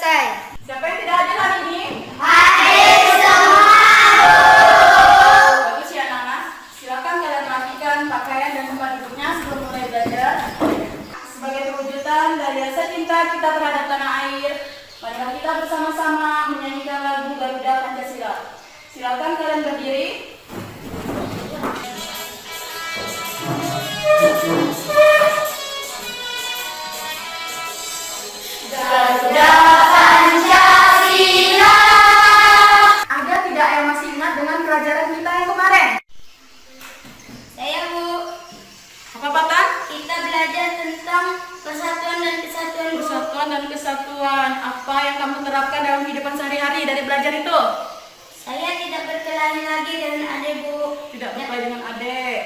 selesai. Siapa yang tidak hadir hari ini? Hadir semua. Bagus ya anak-anak. Silakan kalian rapikan pakaian dan tempat duduknya sebelum mulai belajar. Sebagai perwujudan dari rasa cinta kita terhadap tanah air, marilah kita bersama-sama menyanyikan lagu Garuda Pancasila. Silakan kalian berdiri. Garuda Pancasila. Ada tidak yang masih ingat dengan pelajaran kita yang kemarin? Saya, Bu. Apa Patan? Kita belajar tentang persatuan dan kesatuan, Bu. Persatuan dan kesatuan. Apa yang kamu terapkan dalam kehidupan sehari-hari dari belajar itu? Saya tidak berkelahi lagi dengan adik, Bu. Tidak berkelahi dengan adik.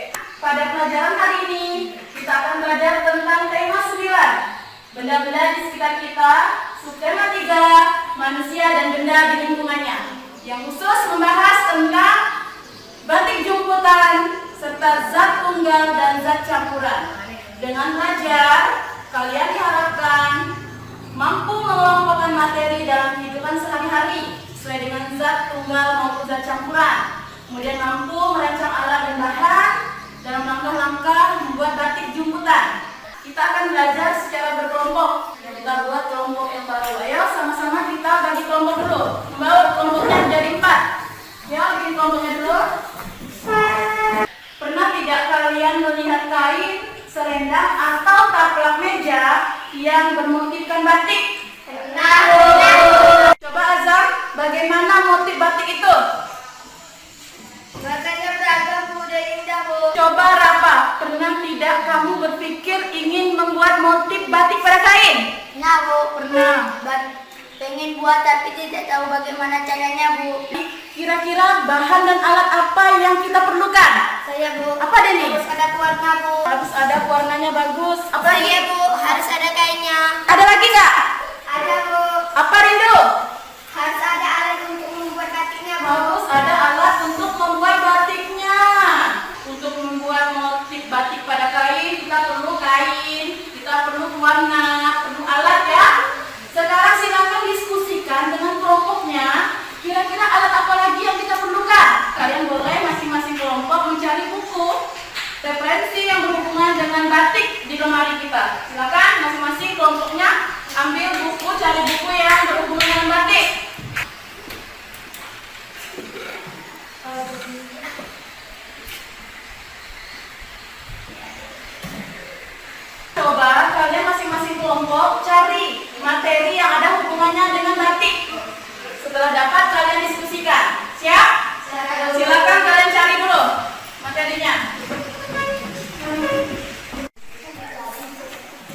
Pada pelajaran hari ini, kita akan belajar tentang tema 9. Benda-benda di sekitar kita, subtema 3, manusia dan benda di lingkungannya. Yang khusus membahas tentang batik jumputan, serta zat tunggal dan zat campuran. Dengan belajar, kalian diharapkan mampu mengelompokkan materi dalam kehidupan sehari-hari sesuai dengan zat tunggal maupun zat campuran. Kemudian mampu merancang alat dan bahan dalam langkah-langkah membuat batik jumputan. Kita akan belajar secara berkelompok. Kita buat kelompok yang baru. Ayo sama-sama kita bagi kelompok dulu. Membawa kelompoknya menjadi 4. Ya, bikin kelompoknya dulu. Pernah tidak kalian melihat kain, selendang atau taplak meja yang bermotifkan batik? Pernah. Coba Azam, bagaimana motif batik itu? Warnanya beragam, Bu, dan indah, Bu. Coba Rafa, pernah tidak kamu berpikir ingin membuat motif batik pada kain? Nah, Bu. Pernah. Pengen buat tapi tidak tahu bagaimana caranya, Bu. Kira-kira bahan dan alat apa yang kita perlukan? Saya, Bu. Apa Deni? Harus ada pewarna, Bu. Harus ada warnanya bagus. Apa Saya, lagi? Bu. Harus ada kainnya. Ada lagi nggak? Ada, Bu. Apa Rindu? Harus ada alat untuk membuat batiknya, Bu. Harus ada alat untuk membuat batiknya. Untuk membuat motif batik pada kain, kita perlu kain, kita perlu warna, perlu alat ya. Sekarang silakan diskusikan dengan kelompoknya. Kira-kira alat apa lagi yang kita perlukan? Kalian boleh masing-masing kelompok mencari buku referensi yang berhubungan dengan batik di lemari kita. Silakan masing-masing kelompoknya ambil buku, cari buku yang berhubungan dengan batik. Coba kalian masing-masing kelompok cari materi yang ada hubungannya dengan batik. Setelah dapat kalian diskusikan. Siap? Silakan kalian cari dulu materinya.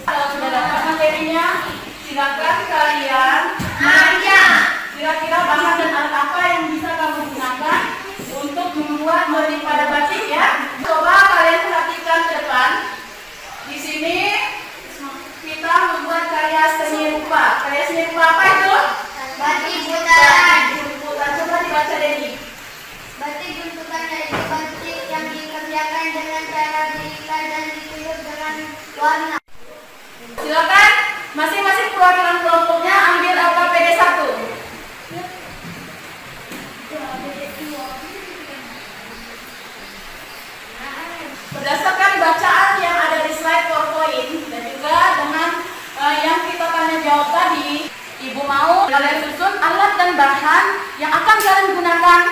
Kalau sudah dapat materinya, silakan kalian nanya. Kira-kira bahan dan alat apa yang bisa kamu gunakan untuk membuat motif pada batik ya? Coba kalian perhatikan ke depan. Di sini kita membuat karya seni rupa. Karya seni rupa apa itu? Batik jumputan. Jumputan. Coba dibaca Deni. Batik jumputan yaitu batik yang dikerjakan dengan cara diikat dan ditiup dengan warna. Silakan masing-masing perwakilan kelompoknya ambil LKPD 1. Berdasarkan bacaan yang ada di slide PowerPoint dan juga dengan yang kita tanya jawab tadi, Ibu mau kalian susun alat dan bahan yang akan kalian gunakan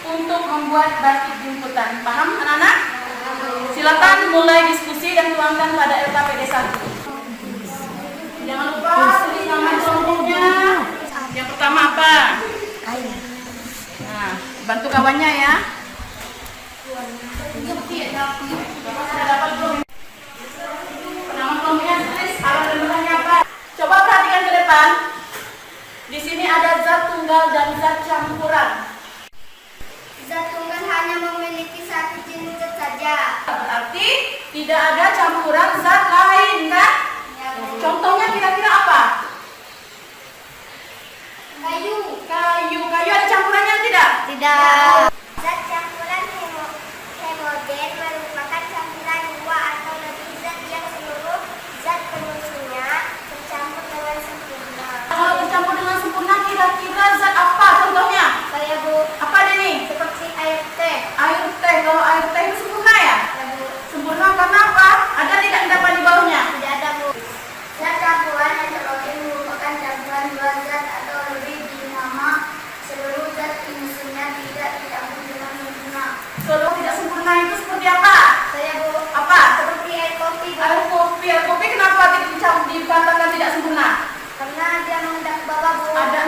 untuk membuat batik jumputan. Paham anak-anak? Silakan mulai diskusi dan tuangkan pada LKPD 1. Jangan lupa tulis nama kelompoknya. Yang pertama apa? Nah, bantu kawannya ya. Sudah dapat belum? Nama kelompoknya tulis, alat dan bahannya apa? Coba perhatikan ke depan. Di sini ada zat tunggal dan zat campuran. Zat tunggal hanya memiliki satu jenis zat saja. Berarti tidak ada campuran zat lain kan? Contohnya kira-kira apa? Kayu. Kayu ada campurannya tidak? Tidak. Zat campuran hemogen merupakan campuran dua atau lebih zat yang seluruh zat penyusunnya tercampur dengan sempurna. Kalau tercampur dengan sempurna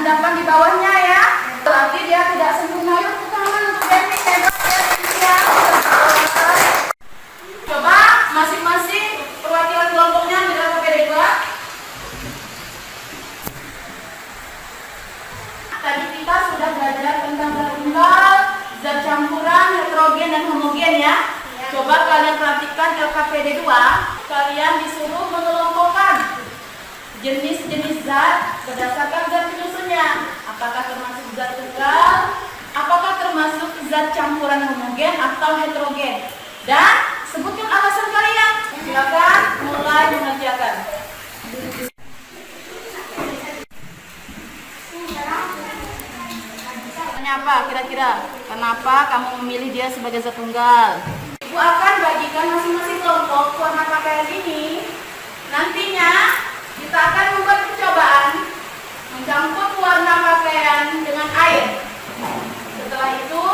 endapan di bawahnya ya. Berarti dia tidak sempurna. Yuk tepuk tangan untuk Dennis, hebat ya. Coba masing-masing perwakilan kelompoknya di dalam KPD 2. Tadi kita sudah belajar tentang zat tunggal, zat campuran, heterogen dan homogen ya. Coba kalian perhatikan LKPD 2, kalian disuruh mengelompokkan jenis-jenis zat berdasarkan zat penyusunnya. Apakah termasuk zat tunggal, apakah termasuk zat campuran homogen atau heterogen. Dan sebutkan alasan kalian. Silakan mulai mengerjakan. Apa kira-kira? Kenapa kamu memilih dia sebagai zat tunggal? Ibu akan bagikan masing-masing kelompok warna pakaian ini. Nantinya kita akan membuat percobaan mencampur warna pakaian dengan air. Setelah itu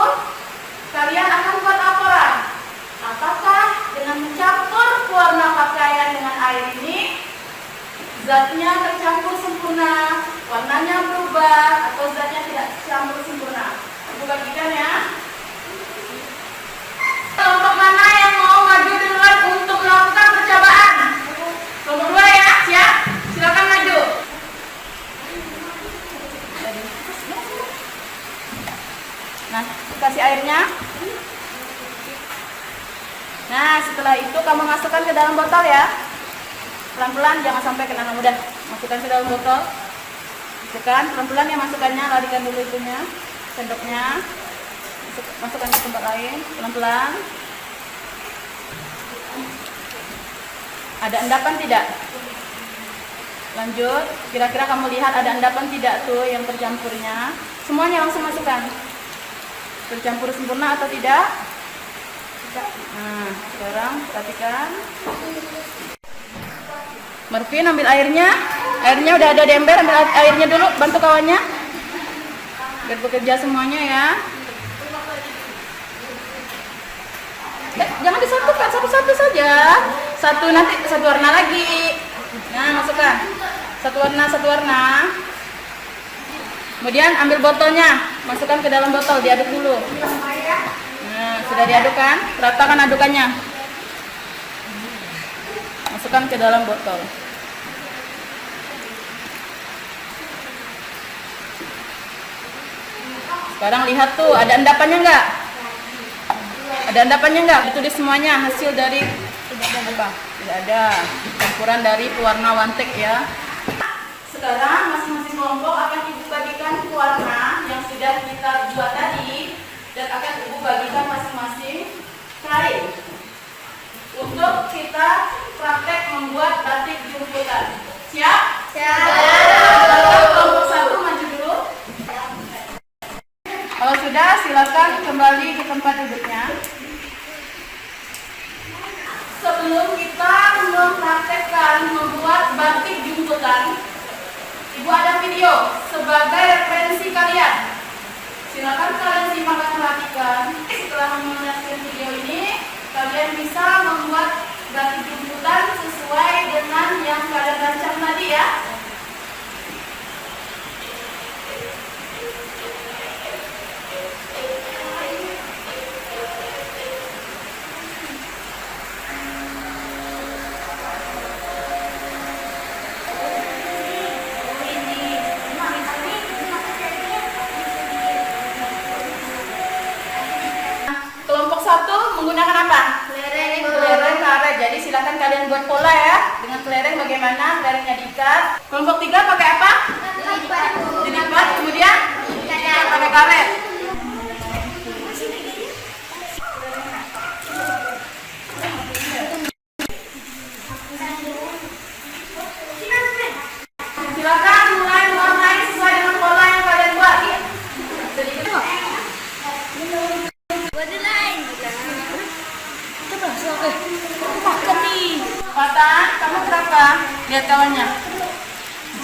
kalian akan buat laporan. Apakah dengan mencampur warna pakaian dengan air ini zatnya tercampur sempurna, warnanya berubah, atau zatnya tidak tercampur sempurna? Ibu bagikan ya. Kelompok mana yang mau maju duluan untuk melakukan percobaan? Kelompok 2 ya, siap? Silakan maju. Nah, kasih airnya. Nah, setelah itu kamu masukkan ke dalam botol ya. Pelan-pelan, jangan sampai kena mudah. Masukkan ke dalam botol. Masukkan, pelan-pelan ya masukkannya. Larikan dulu itunya, sendoknya. Masukkan ke tempat lain, pelan-pelan. Ada endapan tidak? Lanjut, kira-kira kamu lihat ada endapan tidak tuh yang tercampurnya? Semuanya langsung masukkan. Tercampur sempurna atau tidak? Nah, sekarang perhatikan. Marvin, ambil airnya. Airnya udah ada di ember, ambil airnya dulu, bantu kawannya. Biar bekerja semuanya ya. Jangan disatukan, satu-satu saja. Satu nanti satu warna lagi. Nah, masukkan. Satu warna. Kemudian ambil botolnya, masukkan ke dalam botol, diaduk dulu. Nah, sudah diaduk kan? Ratakan adukannya. Masukkan ke dalam botol. Sekarang lihat tuh, ada endapannya enggak? Ada endapannya enggak? Ditulis semuanya hasil dari apa? Tidak ada. Campuran dari pewarna Wantek ya. Sekarang masing-masing kelompok akan ibu bagikan pewarna yang sudah kita buat tadi dan akan ibu bagikan masing-masing kain untuk kita praktek membuat batik jumputan. Siap? Siap. Kelompok 1 maju dulu. Kalau sudah, silakan kembali ke tempat duduknya. Sebelum kita mempraktekkan membuat batik jumputan, ibu ada video sebagai referensi kalian. Silakan kalian simak dan perhatikan. Setelah menyaksikan video ini, kalian bisa membuat batik jumputan sesuai dengan yang kalian rancang tadi ya. Menggunakan apa? Kelereng karet. Jadi silakan kalian buat pola ya. Dengan kelereng bagaimana kelerengnya diikat. Kelompok 3 pakai apa? Dilipat. Kemudian pakai karet. Silakan mulai mewarnai sesuai dengan pola yang kalian buat. Sedikit kok. Patah, kamu berapa? Lihat kawannya.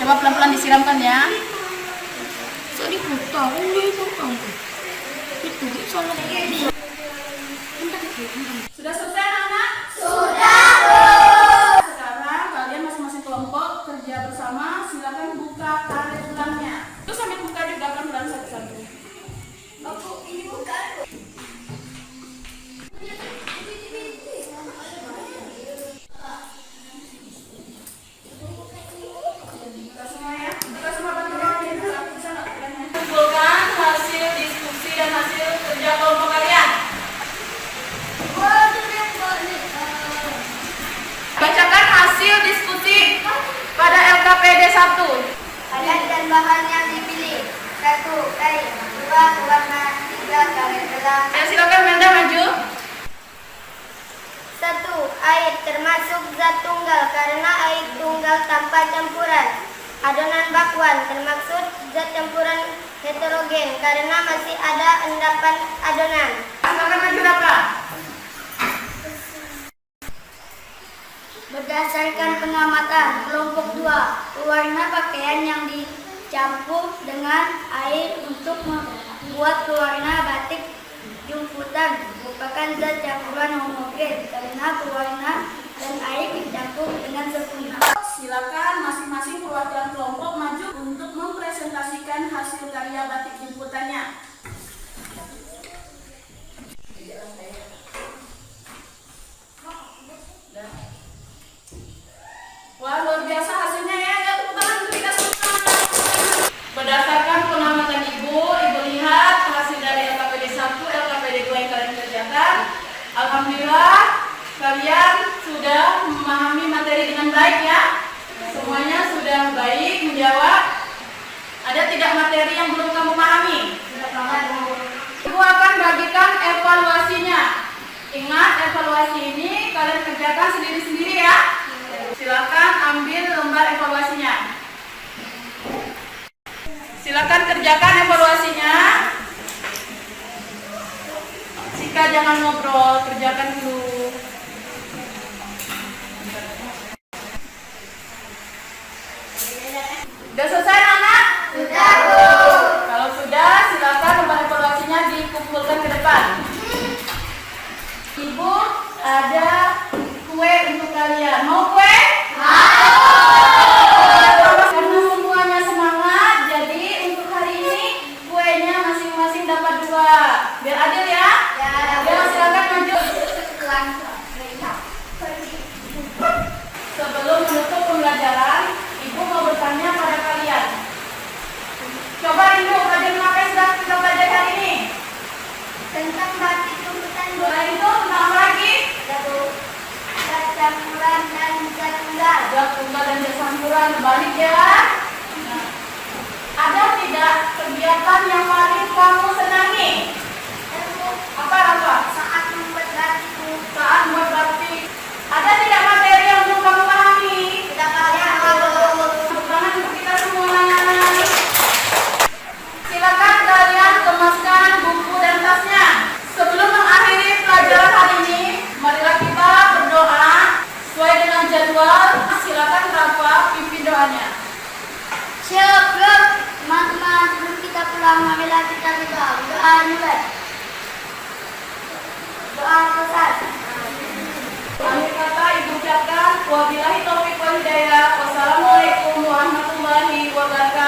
Coba pelan-pelan disiramkan ya. Sudah selesai anak? Sudah. Sekarang kalian masing-masing kelompok kerja bersama. Silakan buka karet ulangnya. Terus sambil 2 pewarna, 3 karet gelang. Ya, silakan Menda maju. 1. Air termasuk zat tunggal karena air tunggal tanpa campuran. Adonan bakwan termaksud zat campuran heterogen karena masih ada endapan adonan. Silakan maju Raka. Berdasarkan pengamatan kelompok 2, pewarna pakaian yang dicampur dengan air untuk membuat pewarna batik jumputan merupakan zat campuran homogen karena pewarna dan air dicampur dengan sempurna. Silakan masing-masing perwakilan kelompok maju untuk mempresentasikan hasil karya batik jemputannya. Wah, luar biasa hasilnya ya. Ya, tepuk tangan untuk kita semua. Berdasarkan pengamatan Ibu lihat hasil dari LKPD 1, LKPD 2 yang kalian kerjakan. Alhamdulillah, kalian sudah memahami materi dengan baik ya. Semuanya sudah baik menjawab. Ada tidak materi yang belum kamu pahami? Ibu akan bagikan evaluasinya. Ingat, evaluasi ini kalian kerjakan sendiri-sendiri ya. Silakan ambil lembar evaluasinya. Silakan kerjakan evaluasinya. Sika jangan ngobrol, kerjakan dulu. Sudah selesai anak? Sudah, Bu. Kalau sudah, silakan lembar evaluasinya dikumpulkan ke depan. Ibu ada kue untuk kalian. Mau kue? Karena semuanya semangat, jadi untuk hari ini kuenya masing-masing dapat 2. Biar adil ya? Ya, silakan maju. Sebelum menutup pembelajaran, Ibu mau bertanya pada kalian. Coba Rindu, pelajaran apa yang sudah kita belajar hari ini? Tentang batik jumputan Setelah itu, tentang apa lagi? zat campuran dan zat tunggal. Zat tunggal dan zat campuran, balik ya. Nah, ada tidak kegiatan yang paling kamu senangi? Apa? Saat membuat batik, Saat buat batik. Ada tidak materi yang belum kamu pahami? kita paham. Tepuk tangan untuk kita semua. Silakan kalian kemaskan buku dan tasnya. Sebelum mengakhiri pelajaran hari ini, marilah kita berdoa sesuai dengan jadwal. Silakan Rafa pimpin doanya. Sebelum teman-teman sebelum kita pulang, marilah kita berdoa dulu. Doa selesai. Akhir kata Ibu ucapkan wabillahi taufiq wal hidayah. Wassalamualaikum warahmatullahi wabarakatuh.